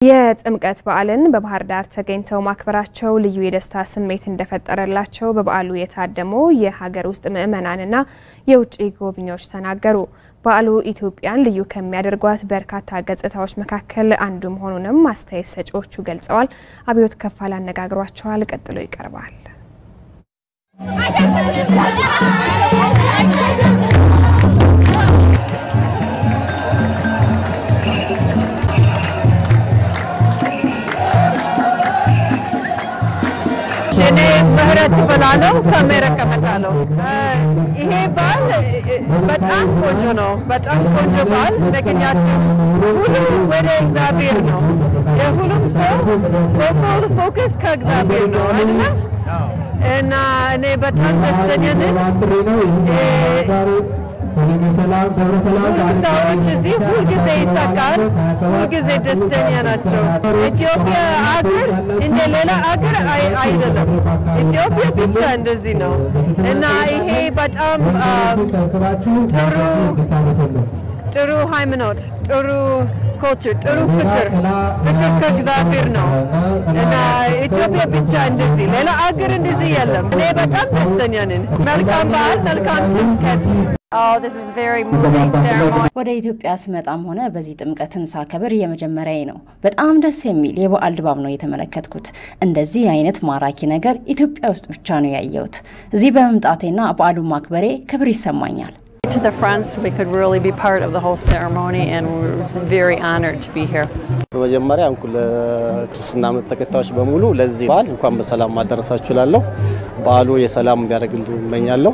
የጥምቀት በዓልን በባህር ዳር ተገኝተው ማክበራቸው ልዩ የደስታ ስሜት እንደፈጠረላቸው በበዓሉ የታደሙ የሀገር ውስጥ ምዕመናንና የውጭ ጎብኚዎች ተናገሩ። በዓሉ ኢትዮጵያን ልዩ ከሚያደርጓት በርካታ ገጽታዎች መካከል አንዱ መሆኑንም አስተያየት ሰጪዎቹ ገልጸዋል። አብዮት ከፋለ አነጋግሯቸዋል። ቀጥሎ ይቀርባል። እኔ ምህረት በላለው ከአሜሪካ መጣለው። ይሄ በዓል በጣም ቆንጆ ነው። በጣም ቆንጆ በዓል ምክንያቱም ሁሉም ወደ እግዚአብሔር ነው። የሁሉም ሰው ፎከስ ከእግዚአብሔር ነው አይደል? እና እኔ በጣም ደስተኛ ነኝ። ሰዎች እዚህ ሁልጊዜ ይሳካል፣ ሁልጊዜ ደስተኛ ናቸው። ኢትዮጵያ አገር እንደ ሌላ አገር አይደለም። ኢትዮጵያ ብቻ እንደዚህ ነው እና ይሄ በጣም ጥሩ ሃይማኖት፣ ጥሩ culture, ጥሩ ፍቅር ከእግዚአብሔር ነው እና ኢትዮጵያ ብቻ እንደዚህ ሌላ አገር እንደዚህ የለም። እኔ በጣም ደስተኛ ነኝ። መልካም በዓል፣ መልካም ጥምቀት። This is very moving ceremony. ወደ ኢትዮጵያ ስመጣም ሆነ በዚህ ጥምቀትን ሳከብር የመጀመሪያዬ ነው። በጣም ደስ የሚል የበዓል ድባብ ነው የተመለከትኩት። እንደዚህ አይነት ማራኪ ነገር ኢትዮጵያ ውስጥ ብቻ ነው ያየሁት። እዚህ በመምጣቴና በዓሉን ማክበሬ ክብር ይሰማኛል። To the friends, we could really be part of the whole ceremony and we're very honored to be here. በመጀመሪያ እንኳን ለክርስትና እምነት ተከታዮች በሙሉ ለዚህ በዓል እንኳን በሰላም ማደረሳችሁ እላለሁ። በዓሉ የሰላም እንዲያደርግልን እመኛለሁ።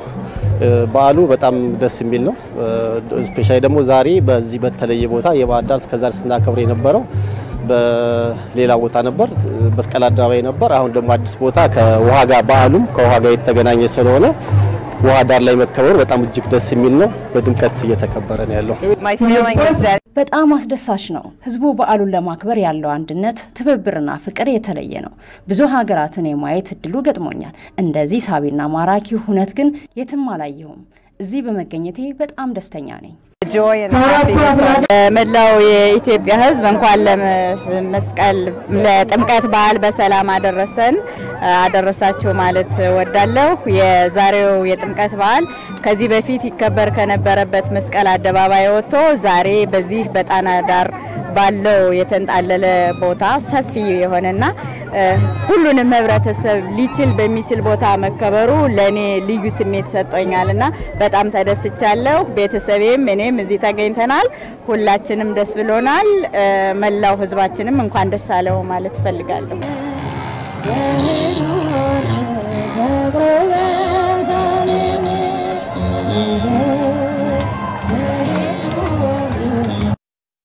በዓሉ በጣም ደስ የሚል ነው። ስፔሻሊ ደግሞ ዛሬ በዚህ በተለየ ቦታ የባህር ዳር እስከዛሬ ስናከብር የነበረው በሌላ ቦታ ነበር፣ በመስቀል አደባባይ ነበር። አሁን ደግሞ አዲስ ቦታ ከውሃ ጋር በዓሉም ከውሃ ጋር የተገናኘ ስለሆነ ውሃ ዳር ላይ መከበር በጣም እጅግ ደስ የሚል ነው። በድምቀት እየተከበረ ነው ያለው። በጣም አስደሳች ነው። ህዝቡ በዓሉን ለማክበር ያለው አንድነት፣ ትብብርና ፍቅር የተለየ ነው። ብዙ ሀገራትን የማየት እድሉ ገጥሞኛል። እንደዚህ ሳቢና ማራኪ ሁነት ግን የትም አላየሁም። እዚህ በመገኘቴ በጣም ደስተኛ ነኝ። joy and happiness. መላው የኢትዮጵያ ህዝብ እንኳን ለመስቀል ለጥምቀት በዓል በሰላም አደረሳችሁ ማለት ወዳለሁ። የዛሬው የጥምቀት በዓል ከዚህ በፊት ይከበር ከነበረበት መስቀል አደባባይ ወጥቶ ዛሬ በዚህ በጣና ዳር ባለው የተንጣለለ ቦታ ሰፊ የሆነና ሁሉንም ህብረተሰብ ሊችል በሚችል ቦታ መከበሩ ለኔ ልዩ ስሜት ሰጥቶኛልና በጣም ተደስቻለሁ። ቤተሰቤም እኔም እዚህ ተገኝተናል። ሁላችንም ደስ ብሎናል። መላው ህዝባችንም እንኳን ደስ አለው ማለት ፈልጋለሁ።